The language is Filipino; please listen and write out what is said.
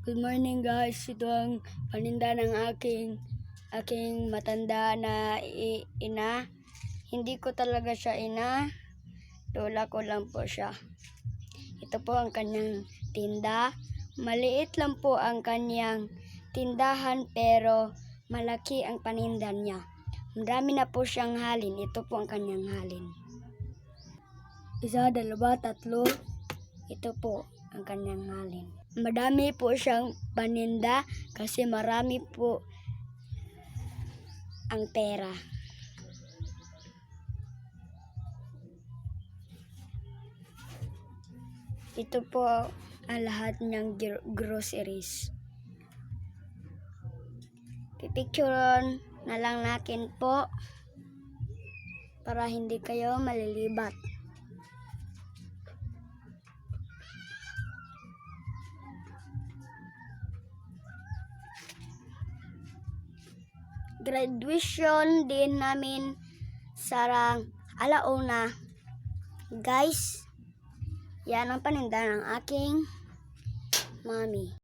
Good morning guys, ito ang paninda ng aking matanda na ina. Hindi ko talaga siya ina, lola ko lang po siya. Ito po ang kanyang tinda. Maliit lang po ang kanyang tindahan pero malaki ang paninda niya. Marami na po siyang halin. Ito po ang kanyang halin. Isa, dalawa, tatlo. Ito po ang kanyang halin. Madami po siyang paninda kasi marami po ang pera. Ito po ang lahat niyang groceries. Pipicturean na lang natin po para hindi kayo malilibat. Graduation din namin sa alauna. Guys, yan ang paninda ng aking mami.